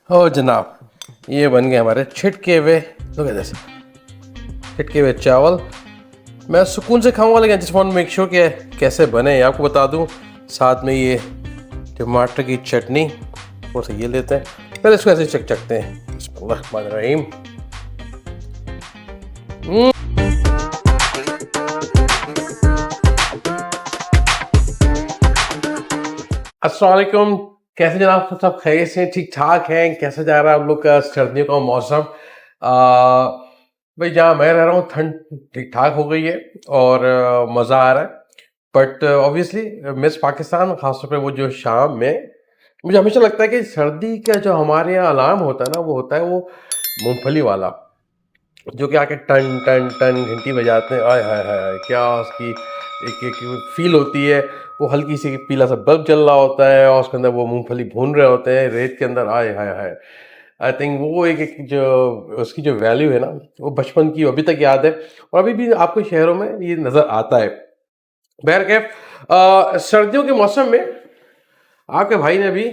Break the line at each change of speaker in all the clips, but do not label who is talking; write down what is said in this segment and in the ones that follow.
हो जनाब, ये बन गए हमारे छिटके हुए, लोग जैसे छिटके हुए चावल। मैं सुकून से खाऊंगा, लेकिन जस्ट वांट मेक श्योर कि कैसे बने ये आपको बता दूं। साथ में ये टमाटर की चटनी, थोड़ा सा ये लेते हैं, पहले इसको ऐसे चखते हैं। बिस्मिल्लाहिर्रहमानिर्रहीम। अस्सलाम वालेकुम। कैसे जनाब, सब खैरियत से ठीक ठाक हैं? कैसा जा रहा है आप लोग का सर्दियों का मौसम? भाई जहाँ मैं रह रहा हूँ ठंड ठीक ठाक हो गई है और मज़ा आ रहा है। बट ऑब्वियसली मिस पाकिस्तान, खासतौर पे वो जो शाम में, मुझे हमेशा लगता है कि सर्दी का जो हमारे यहाँ अलार्म होता है ना, वो होता है वो मूंगफली वाला, जो कि आके टन टन टन घंटी बजाते हैं। आय हाय हाय, क्या उसकी एक एक फील होती है। वो हल्की सी पीला सा बल्ब जल रहा होता है और उसके अंदर वो मूंगफली भून रहे होते हैं रेत के अंदर। आय हाय हाय, आई थिंक वो एक जो उसकी जो वैल्यू है ना, वो बचपन की अभी तक याद है और अभी भी आपको शहरों में ये नज़र आता है। बहरकैफ सर्दियों के मौसम में आपके भाई ने अभी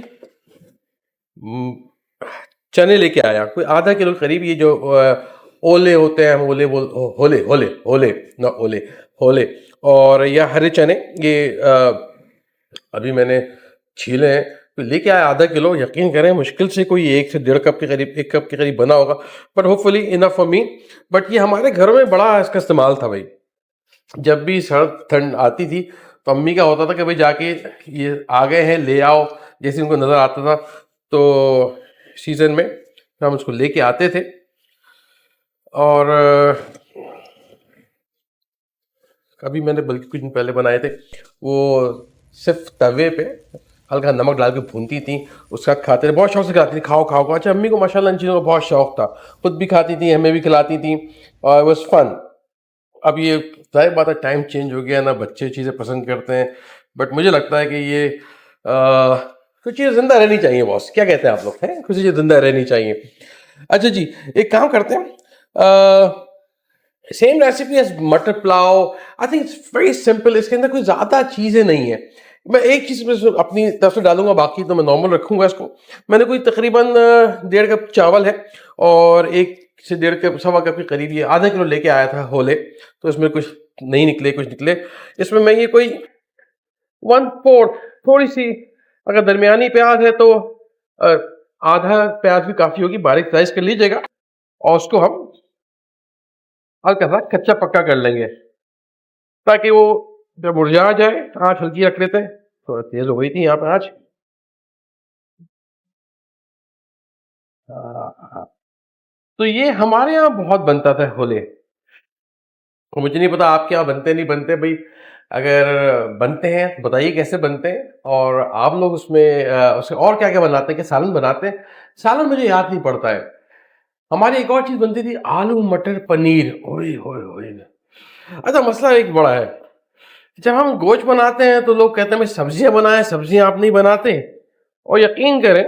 चने लेके आया, कोई आधा किलो करीब। ये जो ओले होते हैं, हम ओले बोल होले होले होले ना ओले होले, और या हरे चने, ये अभी मैंने छीले हैं। तो लेके आया आधा किलो। यकीन करें मुश्किल से कोई 1 से 1.5 कप के करीब, 1 कप के करीब बना होगा, but hopefully enough for me. But ये हमारे घरों में बड़ा इसका इस्तेमाल था भाई। जब भी सर्द ठंड आती थी तो अम्मी का होता था कि भाई जाके ये आ गए हैं ले आओ, जैसे उनको नज़र आता था तो सीज़न में हम उसको लेके आते थे। और अभी मैंने बल्कि कुछ दिन पहले बनाए थे, वो सिर्फ तवे पे हल्का नमक डाल के भूनती थी, उसका खाते थे, बहुत शौक से खाती थी। खाओ खाओ खाओ। अच्छा, अम्मी को माशाल्लाह इन चीज़ों का बहुत शौक था, खुद भी खाती थी, हमें भी खिलाती थी और वॉज फन। अब ये जाहिर बात है, टाइम चेंज हो गया ना, बच्चे चीज़ें पसंद करते हैं। बट मुझे लगता है कि ये कुछ चीज़ें ज़िंदा रहनी चाहिए बॉस। क्या कहते हैं आप लोग? हैं, कुछ चीज़ें ज़िंदा रहनी चाहिए। अच्छा जी, एक काम करते हैं, सेम रेसिपी एज मटर pulao. I think it's very simple, इसके अंदर कोई ज़्यादा चीज़ें नहीं है। मैं एक चीज़ में अपनी तरफ से डालूंगा, बाकी तो मैं नॉर्मल रखूंगा इसको। मैंने कोई तकरीबन 1.5 कप चावल है और 1 से 1.5 कप, सवा कप के करीब ये आधा किलो लेके आया था होले। तो इसमें कुछ नहीं निकले, कुछ निकले। इसमें मैं ये कोई 1/4, थोड़ी सी, अगर दरमियानी प्याज है तो अ, आधा प्याज भी काफ़ी होगी, बारीक स्लाइस कर लीजिएगा और उसको हम हल्का सा कच्चा पक्का कर लेंगे, ताकि वो जब मुरझा जाए। आँच हल्की रख लेते हैं, थोड़ा तेज हो गई थी यहाँ पे आँच। तो ये हमारे यहाँ बहुत बनता था होले। तो मुझे नहीं पता आपके यहाँ बनते नहीं बनते भाई। अगर बनते हैं तो बताइए कैसे बनते हैं, और आप लोग उसमें उससे और क्या क्या बनाते हैं? क्या सालन बनाते हैं? सालन मुझे याद नहीं पड़ता है। हमारी एक और चीज़ बनती थी, आलू मटर पनीर। ओए होए होए। अच्छा, मसला एक बड़ा है, जब हम गोश्त बनाते हैं तो लोग कहते हैं भाई सब्जियां बनाएं, सब्जियां आप नहीं बनाते। और यकीन करें,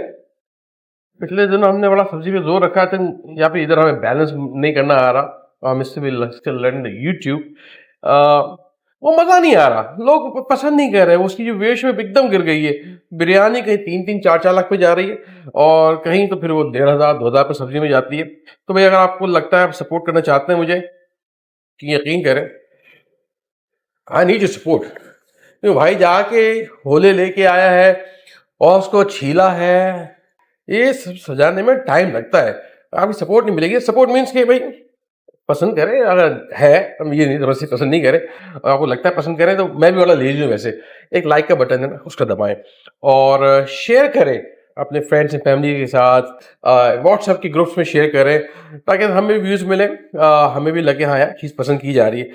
पिछले दिनों हमने बड़ा सब्जी पे जोर रखा था, या फिर इधर हमें बैलेंस नहीं करना आ रहा और हम इससे भी लर्न यूट्यूब। वो मज़ा नहीं आ रहा, लोग पसंद नहीं कर रहे। उसकी जो वेश है एकदम गिर गई है। बिरयानी कहीं 3-3, 4-4 लाख पे जा रही है और कहीं तो फिर वो 1,500-2,000 पे सब्जी में जाती है। तो भाई अगर आपको लगता है आप सपोर्ट करना चाहते हैं मुझे, कि यकीन करें, आई नीड योर सपोर्ट। तो भाई जाके होले लेके आया है और उसको छीला है, ये सब सजाने में टाइम लगता है। आपकी सपोर्ट नहीं मिलेगी। सपोर्ट मीन्स कि भाई पसंद करें, अगर है, हम ये नहीं जबरदस्ती पसंद नहीं करें, और आपको लगता है पसंद करें, तो मैं भी बड़ा लेजी हूँ वैसे। एक लाइक का बटन है ना, उसका दबाएं और शेयर करें अपने फ्रेंड्स एंड फैमिली के साथ, व्हाट्सएप के ग्रुप्स में शेयर करें, ताकि हमें भी व्यूज़ मिले, हमें भी लगे हाँ यार चीज़ पसंद की जा रही है।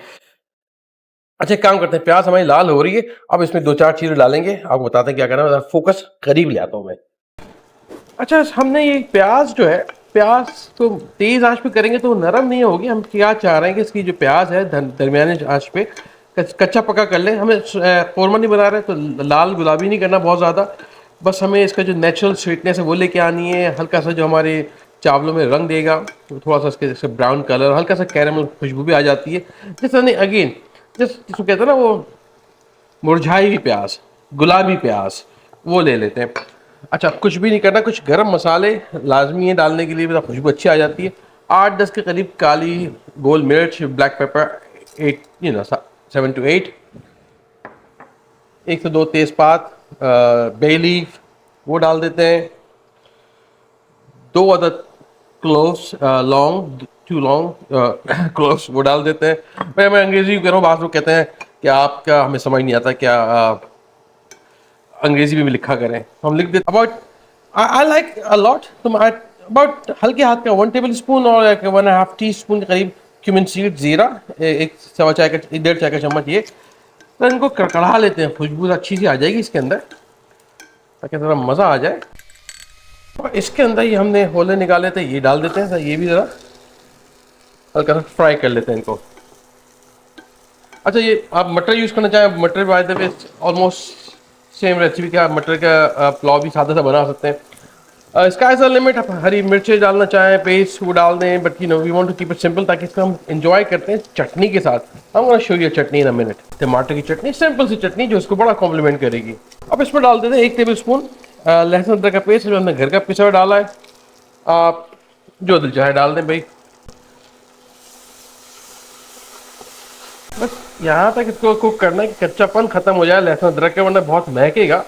अच्छा, एक काम करते हैं, प्याज हमारी लाल हो रही है, अब इसमें 2-4 चीज़ें डालेंगे, आपको बताते हैं क्या करना है। फोकस करीब ले आता हूँ मैं। अच्छा, हमने ये प्याज जो है, प्याज तो तेज़ आंच पे करेंगे तो वो नरम नहीं होगी। हम क्या चाह रहे हैं कि इसकी जो प्याज है दरमियानी आंच पे कच्चा पक्का कर लें। हमें कौरमा नहीं बना रहे तो लाल गुलाबी नहीं करना बहुत ज़्यादा। बस हमें इसका जो नेचुरल स्वीटनेस है वो लेके आनी है, हल्का सा जो हमारे चावलों में रंग देगा, थोड़ा सा इसके जैसे ब्राउन कलर, हल्का सा कैरेमल खुशबू भी आ जाती है। जैसे नहीं, अगेन जिसको कहते हैं ना वो मुरझाई हुई प्याज, गुलाबी प्याज, वो ले लेते हैं। अच्छा, कुछ भी नहीं करना, कुछ गरम मसाले लाजमी है डालने के लिए, मतलब खुशबू अच्छी आ जाती है। 8-10 के करीब काली गोल मिर्च, ब्लैक पेपर 8, 7 to 8, 1 से 2 तेज़पात, बे लीफ वो डाल देते हैं, 2 अदद क्लोव्स, लौंग, 2 लौंग क्लोव्स वो डाल देते हैं। मैं अंग्रेजी कह रहा हूँ, बाद लोग कहते हैं कि आपका हमें समझ नहीं आता क्या, अंग्रेजी में भी लिखा करें, हम लिख देते about, I like a lot, तुम अबाउट हल्के हाथ का 1 टेबल स्पून और 1.5 टीस्पून के करीब क्यूमिन सीड, जीरा, एक सवा चाय का, 1.5 चाय का चम्मच ये। तो इनको कढ़ा लेते हैं, खुशबू अच्छी सी आ जाएगी इसके अंदर, ताकि थोड़ा मज़ा आ जाए। और इसके अंदर ही हमने होले निकाले थे, ये डाल देते हैं सर, ये भी ज़रा हल्का सा फ्राई कर लेते हैं इनको। अच्छा, ये आप मटर यूज़ करना चाहें, मटर by the way almost same recipe का मटर का पुलाव भी सादा सा बना सकते हैं। इसका एज अ लिमिट, आप हरी मिर्चें डालना चाहें पेस्ट वो डाल दें, but we want to keep it simple, ताकि इसको हम एंजॉय करते हैं चटनी के साथ। हम gonna show you chutney in a minute. टमाटर की चटनी, सिंपल सी चटनी जो इसको बड़ा कॉम्प्लीमेंट करेगी। अब इसमें डाल देते हैं 1 टेबल स्पून लहसुन अदरक का पेस्ट, जो हमने घर का पिसा हुआ डाला है। आप जो दिल चाहे डाल दें भाई। बस यहाँ तक इसको कुक करना है कि कच्चापन खत्म हो जाए लहसुन अदरक के, वरना बहुत महकेगा।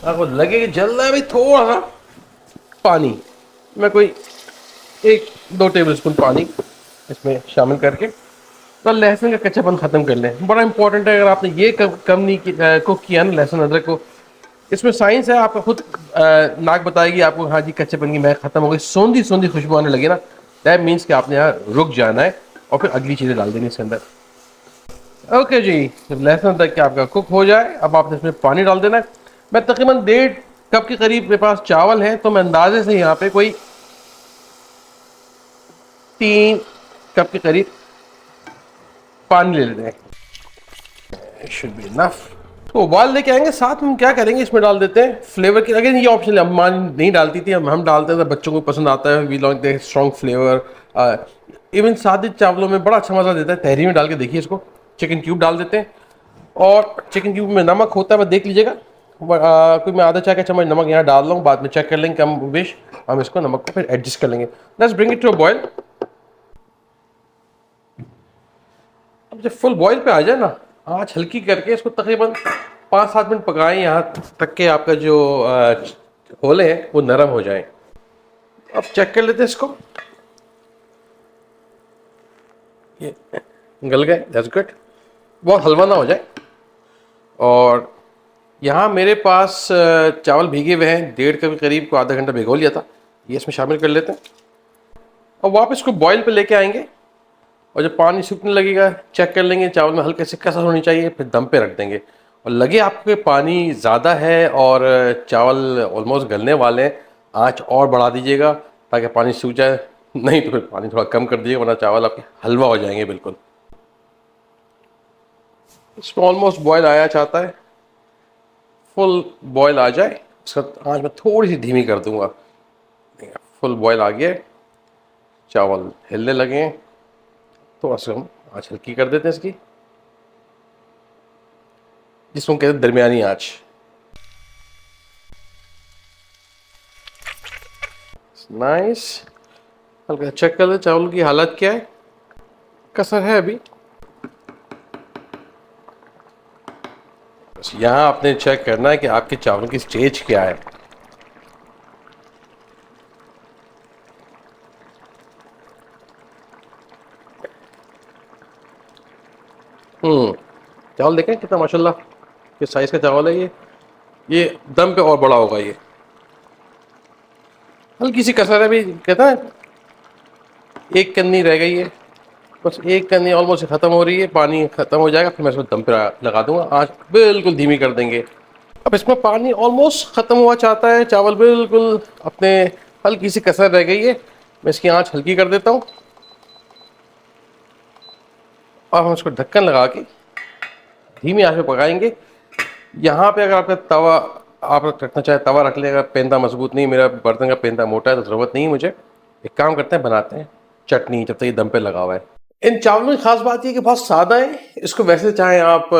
आपको लगे कि जल रहा है भाई, थोड़ा सा पानी, मैं कोई 1-2 टेबल स्पून पानी इसमें शामिल करके तो लहसुन का कच्चापन खत्म कर लें। बड़ा इंपॉर्टेंट है, अगर आपने ये कम नहीं कुक किया ना लहसुन अदरक को, इसमें साइंस है, आपका खुद नाक बताएगी आपको, हाँ जी कच्चेपन की महक खत्म हो गई, सौंधी सौंधी खुशबू आने लगी ना, दैट मीन्स कि आपने यहाँ रुक जाना है और फिर अगली चीज़ें डाल देनी इसके अंदर। ओके जी, जब लहसुन तक के आपका कुक हो जाए, अब आपने इसमें पानी डाल देना है। मैं तकरीबन 1.5 कप के करीब मेरे पास चावल है, तो मैं अंदाजे से यहाँ पे कोई 3 कप के करीब पानी ले लेते हैं, शुड बी इनफ। तो उबाल लेके आएंगे, साथ में हम क्या करेंगे, इसमें डाल देते हैं फ्लेवर की, अगर ये ऑप्शन अम्मा नहीं डालती थी, हम डालते हैं तो बच्चों को पसंद आता है, we like the strong flavour. Even सादे चावलों में बड़ा अच्छा मज़ा देता है, तहरी में डाल के देखिए इसको। चिकन क्यूब डाल देते हैं, और चिकन क्यूब में नमक होता है, बस देख लीजिएगा। कोई मैं आधा चाय का चम्मच नमक यहाँ डाल रहा हूँ, बाद में चेक कर लेंगे कम बेश, हम इसको नमक को फिर एडजस्ट कर लेंगे। Let's bring it to a boil. अब जब फुल बॉयल पे आ जाए ना, आँच हल्की करके इसको तकरीबन 5-7 मिनट पकाएं, यहाँ तक के आपका जो होले हैं वो नरम हो जाएं। अब चेक कर लेते हैं इसको, ये गल गए, दैट्स गुड। बहुत हलवा ना हो जाए। और यहाँ मेरे पास चावल भीगे हुए हैं, 1.5 कप के करीब को आधा घंटा भिगो लिया था, ये इसमें शामिल कर लेते हैं। और वापस इसको बॉयल पे लेके आएंगे, और जब पानी सूखने लगेगा चेक कर लेंगे, चावल में हल्के से कसर होनी चाहिए, फिर दम पे रख देंगे। और लगे आपके पानी ज़्यादा है और चावल ऑलमोस्ट गलने वाले हैं, आँच और बढ़ा दीजिएगा ताकि पानी सूख जाए, नहीं तो फिर पानी थोड़ा कम कर दीजिएगा, वरना चावल आपके हलवा हो जाएंगे बिल्कुल। इसमें ऑलमोस्ट बॉयल आया चाहता है, फुल बॉयल आ जाए, इसका आँच मैं थोड़ी सी धीमी कर दूंगा। फुल बॉयल आ गया, चावल हिलने लगे हैं, थोड़ा सा हम आँच हल्की कर देते हैं इसकी, जिसको कहते हैं दरमियानी आँच। नाइस। हल्का चेक कर ले चावल की हालत क्या है, कसर है अभी। बस यहाँ आपने चेक करना है कि आपके चावल की स्टेज क्या है। चावल देखें कितना माशाल्लाह किस साइज़ का चावल है ये दम पे और बड़ा होगा ये। हल्की सी कसर है, भी कहता है एक कन्नी रह गई है, बस एक कन्नी ऑलमोस्ट ख़त्म हो रही है, पानी ख़त्म हो जाएगा, फिर मैं इसको दम पे लगा दूंगा, आँच बिल्कुल धीमी कर देंगे। अब इसमें पानी ऑलमोस्ट ख़त्म हुआ चाहता है, चावल बिल्कुल अपने, हल्की सी कसर रह गई है, मैं इसकी आँच हल्की कर देता हूँ। और हम इसको ढक्कन लगा के धीमी आंच पे पकाएंगे। यहाँ पे अगर आपका तवा आप रखना चाहे तवा रख ले, अगर पेंदा मजबूत नहीं, मेरा बर्तन का पेंदा मोटा है तो ज़रूरत नहीं है मुझे। एक काम करते हैं, बनाते हैं चटनी जब तक ये दम पे लगा हुआ है। इन चावलों की खास बात ये कि बहुत सादा है, इसको वैसे चाहे आप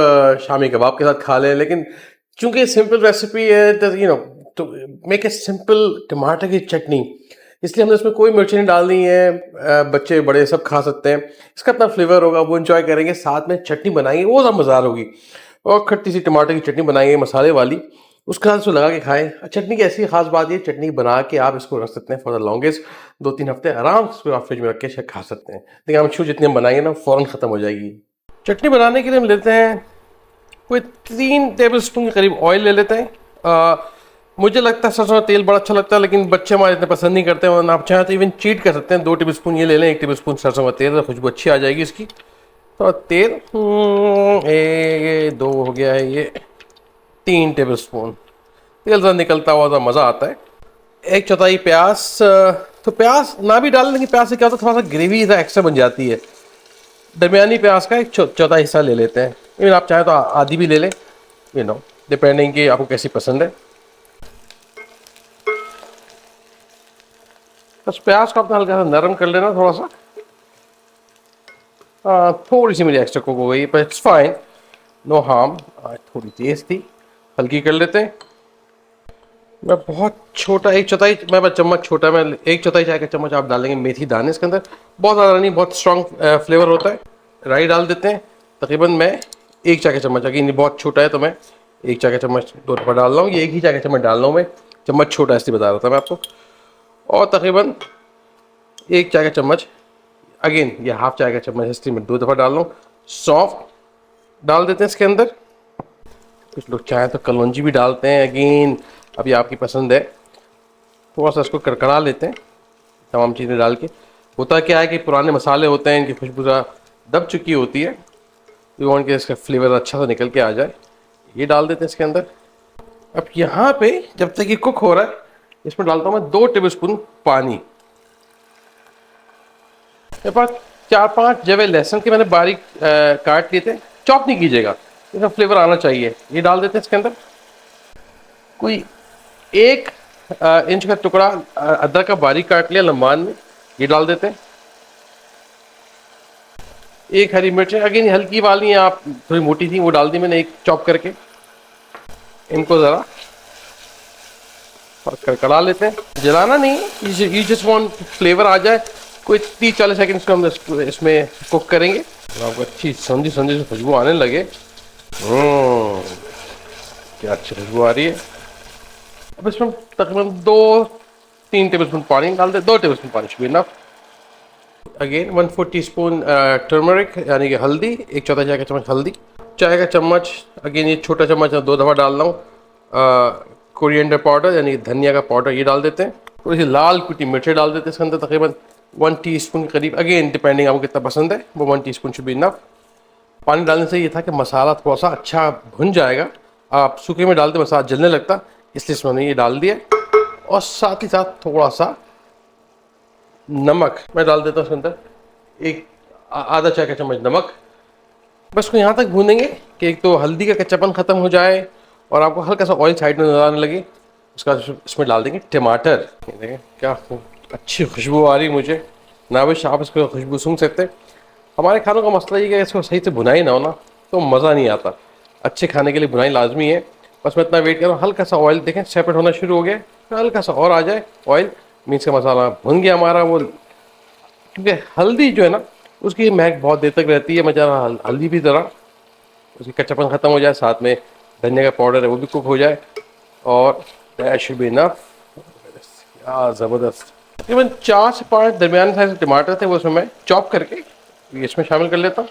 शामी कबाब के साथ खा लें, लेकिन चूंकि सिंपल रेसिपी है तो तो मेक ए सिंपल टमाटर की चटनी, इसलिए हमने इसमें कोई मिर्ची नहीं डालनी है। बच्चे बड़े सब खा सकते हैं। इसका अपना फ्लेवर होगा, वो एंजॉय करेंगे। साथ में चटनी बनाएंगे, वो ज़्यादा मज़ेदार होगी। और खट्टी सी टमाटर की चटनी बनाएंगे मसाले वाली, उसके साथ उसको लगा के खाएं। चटनी की ऐसी खास बात ये, चटनी बना के आप इसको रख सकते हैं फॉर द लॉन्गेस्ट 2-3 हफ्ते आराम से इसको आप फ्रिज में रख के खा सकते हैं। लेकिन हम जितनी हम बनाएंगे ना फ़ौरन ख़त्म हो जाएगी। चटनी बनाने के लिए हम लेते हैं कोई 3 टेबल स्पून के करीब ऑयल ले लेते हैं। मुझे लगता है सरसों का तेल बड़ा अच्छा लगता है, लेकिन बच्चे हमारे इतने पसंद नहीं करते हैं। आप चाहें तो इवन चीट कर सकते हैं, 2 टेबल स्पून ये ले लें, 1 टेबल स्पून सरसों का तेल, खुशबू अच्छी आ जाएगी इसकी। तो तेल ये 2 हो गया है, ये 3 टेबल स्पून तेल ज़रा निकलता हुआ ज़रा मज़ा आता है। 1/4 प्याज, तो प्याज ना भी डालें, लेकिन प्याज से क्या होता है थोड़ा सा ग्रेवी एक्स्ट्रा बन जाती है। दरमियानी प्याज का 1/4 हिस्सा ले लेते हैं। इवन आप चाहें तो आधी भी ले लें, डिपेंडिंग कि आपको कैसी पसंद है। बस प्याज को अपना हल्का सा नरम कर लेना थोड़ा सा। थोड़ी सी मेरी एक्स्ट्रा कुक हो गई, पर इट्स फाइन, नो हार्म। थोड़ी तेज थी, हल्की कर लेते हैं। मैं बहुत छोटा 1/4, मैं बस चम्मच छोटा, मैं 1/4 चाय का चम्मच आप डालेंगे मेथी दाने इसके अंदर। बहुत ज़्यादा नहीं, बहुत स्ट्रॉन्ग फ्लेवर होता है। राई डाल देते हैं, तकरीबन मैं 1 चाय का चम्मच। अगर ये बहुत छोटा है तो मैं 1 चाय का चम्मच 2 दफ़ा डाल रहा हूँ। ये 1 ही चाय का चम्मच डाल रहा हूँ मैं, चम्मच छोटा इसलिए बता रहा था मैं आपको। और तकरीबन 1 चाय का चम्मच, अगेन ये हाफ चाय का चम्मच इसलिए मैं 2 दफ़ा डाल रहा हूँ। सौंफ डाल देते हैं इसके अंदर। कुछ लोग चाहें तो कलौंजी भी डालते हैं, अगेन अभी आपकी पसंद है। थोड़ा सा इसको करकड़ा लेते हैं तमाम चीज़ें डाल के। होता क्या है कि पुराने मसाले होते हैं, इनकी खुशबू दब चुकी होती है, वी वांट कि इसका फ्लेवर अच्छा सा निकल के आ जाए। ये डाल देते हैं इसके अंदर। अब यहाँ पे जब तक ये कुक हो रहा है, इसमें डालता हूँ मैं 2 टेबल स्पून पानी। मेरे पास 4-5 जवे लहसुन के मैंने बारीक काट लिए थे, चॉप नहीं कीजिएगा, इसका फ्लेवर आना चाहिए। ये डाल देते हैं इसके अंदर। कोई 1 इंच का टुकड़ा अदरक का बारीक काट लिया लंबान में, ये डाल देते हैं। 1 हरी मिर्च, अगेन हल्की वाली हैं, आप थोड़ी मोटी थी वो डाल दी मैंने, 1 चॉप करके। इनको ज़रा कड़कड़ा लेते हैं, जलाना नहीं, यू जस्ट वांट फ्लेवर आ जाए। कोई 30-40 सेकंड को हम इसमें कुक करेंगे। आपको अच्छी संधी संधी से खुशबू आने लगे, क्या अच्छी खुशबू आ रही है। अब इसमें तकरीबन 2-3 टेबल स्पून पानी डाल दे, 2 टेबल स्पून पानी should be enough. Again 1/4 teaspoon turmeric यानी कि हल्दी, 1/4 चाय का चम्मच हल्दी, चाय का चम्मच, अगेन ये छोटा चम्मच 2 दफ़ा डाल रहा हूँ। कोरिएंडर पाउडर यानी धनिया का पाउडर, ये डाल देते हैं। थोड़ी सी लाल कुटी मिर्चें डाल देते हैं इसके अंदर, तकरीबन 1 टीस्पून के करीब, अगेन डिपेंडिंग आपको कितना पसंद है, वो 1 टीस्पून शुड बी इनफ। पानी डालने से ये था कि मसाला थोड़ा सा अच्छा भुन जाएगा। आप सूखे में डालते मसाला जलने लगता, इसलिए इसमें मैंने ये डाल दिया। और साथ ही साथ थोड़ा सा नमक मैं डाल देता हूँ इसके अंदर, आधा चाय का चम्मच नमक। बस इसको यहाँ तक भूनेंगे कि एक तो हल्दी का कच्चापन ख़त्म हो जाए और आपको हल्का सा ऑयल साइड में नजर आने लगे। उसका इसमें डाल देंगे टमाटर। देखें क्या अच्छी खुशबू आ रही मुझे, नाविश आप इसको खुशबू सूंघ सकते हैं। हमारे खानों का मसला ये है कि इसको सही से भुनाई ना हो ना तो मज़ा नहीं आता। अच्छे खाने के लिए भुनाई लाजमी है। बस मैं इतना वेट कर रहा हूँ, हल्का सा ऑयल देखें सेपरेट होना शुरू हो गया, हल्का सा और आ जाए ऑयल, मीन्स का मसाला भुन गया हमारा। वो क्योंकि हल्दी जो है ना उसकी महक बहुत देर तक रहती है, मैं चाह रहा हल्दी भी ज़रा उसकी कच्चापन ख़त्म हो जाए, साथ में धनिया का पाउडर है वो भी कुक हो जाए, और दैट शुड बी इनफ। क्या ज़बरदस्त। तकरीबन 4 से 5 दरमियाने साइज के टमाटर थे, वो उसमें मैं चॉप करके इसमें शामिल कर लेता हूँ।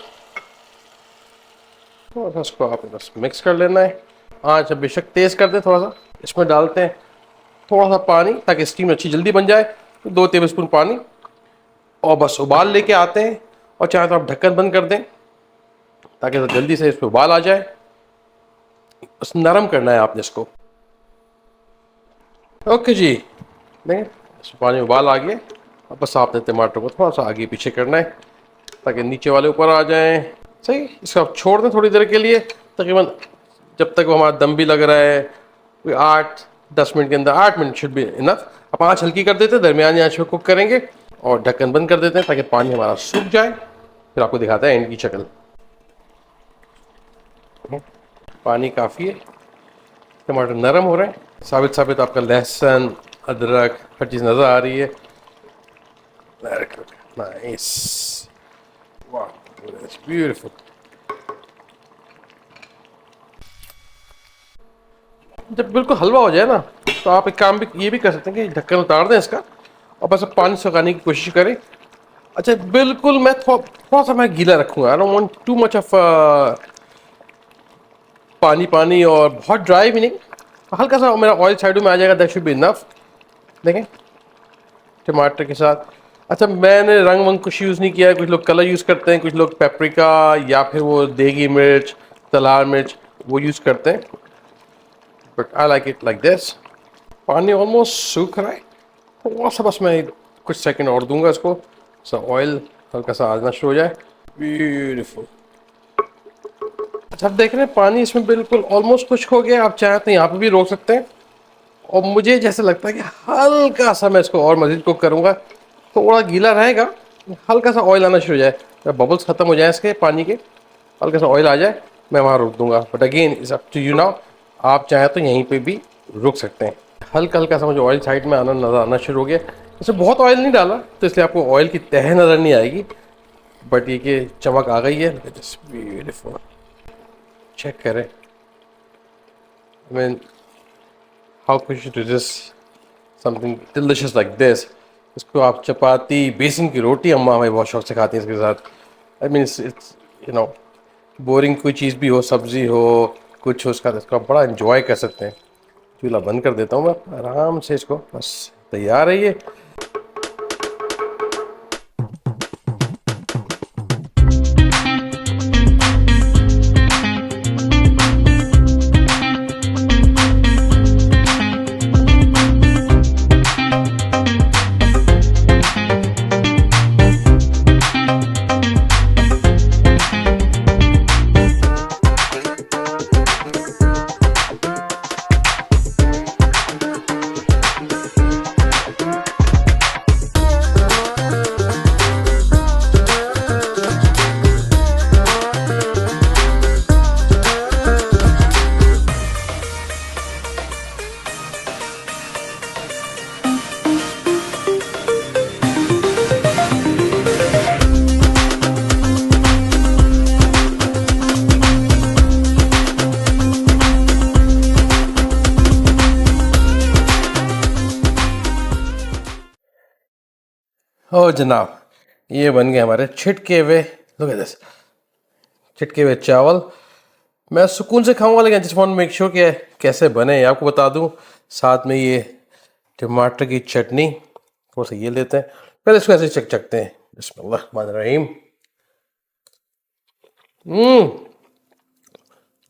थोड़ा सा इसको आप बस मिक्स कर लेना है। आँच अब बेशक तेज़ कर दें थोड़ा सा। इसमें डालते हैं थोड़ा सा पानी ताकि स्टीम अच्छी जल्दी बन जाए, 2 टेबल स्पून पानी, और बस उबाल लेके आते हैं। और चाहे तो आप ढक्कन बंद कर दें ताकि तो जल्दी से इस पर उबाल आ जाए। बस नरम करना है आपने इसको। ओके जी, देखें इस पानी में उबाल आ गया। अब बस आपने टमाटर को थोड़ा सा आगे पीछे करना है ताकि नीचे वाले ऊपर आ जाएं। सही, इसको आप छोड़ दें थोड़ी देर के लिए, तकरीबन जब तक वो हमारा दम भी लग रहा है, कोई 8-10 मिनट के अंदर, 8 मिनट शुड बी इनफ। अब आँच हल्की कर देते हैं, दरमियानी आँच पे कुक करेंगे और ढक्कन बंद कर देते हैं ताकि पानी हमारा सूख जाए। फिर आपको दिखाता है एंड की शक्ल। पानी काफ़ी है, टमाटर नरम हो रहे हैं, साबित साबित आपका लहसुन, अदरक, हर चीज़ नज़र आ रही है। नाइस, वाह, दैट्स ब्यूटीफुल। जब बिल्कुल हलवा हो जाए ना, तो आप एक काम भी ये भी कर सकते हैं कि ढक्कन उतार दें इसका और बस पानी सुखाने की कोशिश करें। अच्छा, बिल्कुल मैं थोड़ा सा मैं गीला रखूँगा। I don't want too much of पानी पानी और बहुत ड्राई भी नहीं, हल्का सा मेरा ऑयल साइडों में आ जाएगा, दैट शुड बी इनफ। देखें, टमाटर के साथ। अच्छा, मैंने रंग वंग कुछ यूज़ नहीं किया है। कुछ लोग कलर यूज़ करते हैं, कुछ लोग पेपरिका या फिर वो देगी मिर्च, तलार मिर्च वो यूज़ करते हैं, but I like it like this. पानी ऑलमोस्ट सूख रहा है, थोड़ा सा बस मैं कुछ सेकंड और दूंगा इसको, सा ऑयल हल्का सा आना शुरू हो जाए। ब्यूटीफुल। अच्छा, आप देख रहे हैं पानी इसमें बिल्कुल ऑलमोस्ट खुश्क हो गया। आप चाहें तो यहाँ पे भी रोक सकते हैं, और मुझे जैसे लगता है कि हल्का सा मैं इसको और मज़ीद कुक करूँगा, थोड़ा गीला रहेगा, हल्का सा ऑयल आना शुरू हो जाए, जब बबल्स ख़त्म हो जाए इसके पानी के, हल्का सा ऑयल आ जाए, मैं वहाँ रोक दूंगा। But again it's up to you now, आप चाहें तो यहीं पे भी रुक सकते हैं। हल्का हल्का सा मुझे ऑयल साइड में आना नज़र आना शुरू हो गया। इसमें बहुत ऑयल नहीं डाला, तो इसलिए आपको ऑयल की तह नज़र नहीं आएगी, बट ये कि चमक आ गई है। ब्यूटीफुल, चेक करें। I mean, how could you resist something delicious like this. इसको आप चपाती, बेसन की रोटी अम्मा हमें बहुत शौक से खाती हैं इसके साथ। I mean it's you know, boring कोई चीज़ भी हो, सब्ज़ी हो, कुछ हो, उसका इसको आप बड़ा इंजॉय कर सकते हैं। चूल्हा बंद कर देता हूँ मैं आराम से, इसको बस तैयार है ये। ओ जनाब, ये बन गए हमारे छिटके हुए, लुक एट दिस, छिटके हुए चावल। मैं सुकून से खाऊंगा, लेकिन जस्ट वांट मेक श्योर कि कैसे बने आपको बता दूं। साथ में ये टमाटर की चटनी, थोड़ा सा ये लेते हैं, पहले इसको ऐसे चकते हैं। बिस्मिल्लाहिर्रहमानिर्रहीम।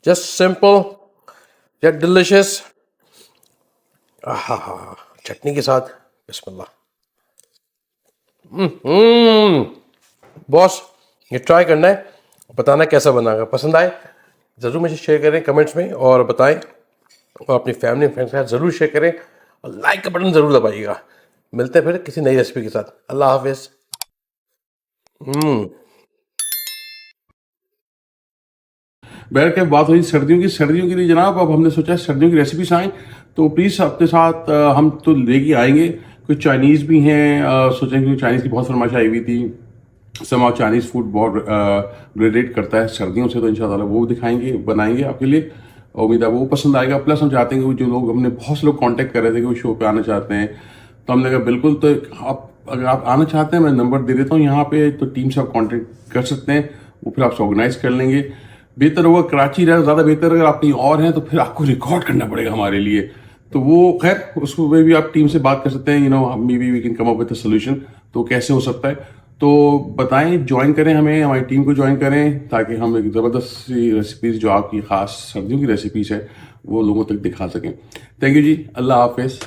जस्ट सिंपल या डिलिशियस। आहा, चटनी के साथ, बिस्मिल्लाह। बॉस, ये ट्राई करना है, बताना कैसा बना। अगर पसंद आए ज़रूर मुझे शेयर करें कमेंट्स में और बताएं, और अपनी फैमिली फ्रेंड्स के साथ ज़रूर शेयर करें, और लाइक का बटन ज़रूर दबाइएगा। मिलते हैं फिर किसी नई रेसिपी के साथ। अल्लाह हाफिज़।
बैठ के बात हुई सर्दियों के लिए जनाब। अब हमने सोचा सर्दियों की रेसिपीज आएँ, तो प्लीज़ अपने साथ हम तो लेके आएंगे। कुछ चाइनीज़ भी हैं, सोचें कि चाइनीज़ की बहुत फरमाइश आई हुई थी। समाव चाइनीज़ फूड बहुत रिलेट करता है सर्दियों से, तो इंशाल्लाह वो दिखाएंगे, बनाएंगे आपके लिए। उम्मीद है वो पसंद आएगा। प्लस हम चाहते हैं कि जो लोग, हमने बहुत से लोग कांटेक्ट कर रहे थे कि वो शो पे आना चाहते हैं, तो हमने कहा बिल्कुल, तो आप अगर आप आना चाहते हैं मैं नंबर दे देता हूँ यहाँ पे, तो टीम से आप कांटेक्ट कर सकते हैं, वो फिर आपसे ऑर्गेनाइज कर लेंगे। बेहतर होगा कराची रहे ज़्यादा बेहतर। अगर आप कहीं और हैं तो फिर आपको रिकॉर्ड करना पड़ेगा हमारे लिए, तो वो खैर उसको भी आप टीम से बात कर सकते हैं। Maybe we can come up with a solution. तो कैसे हो सकता है, तो बताएं, ज्वाइन करें हमें, हमारी टीम को ज्वाइन करें, ताकि हम एक ज़बरदस्त सी रेसिपीज़ जो आपकी ख़ास सर्दियों की रेसिपीज़ है वो लोगों तक दिखा सकें। थैंक यू जी, अल्लाह हाफिज़।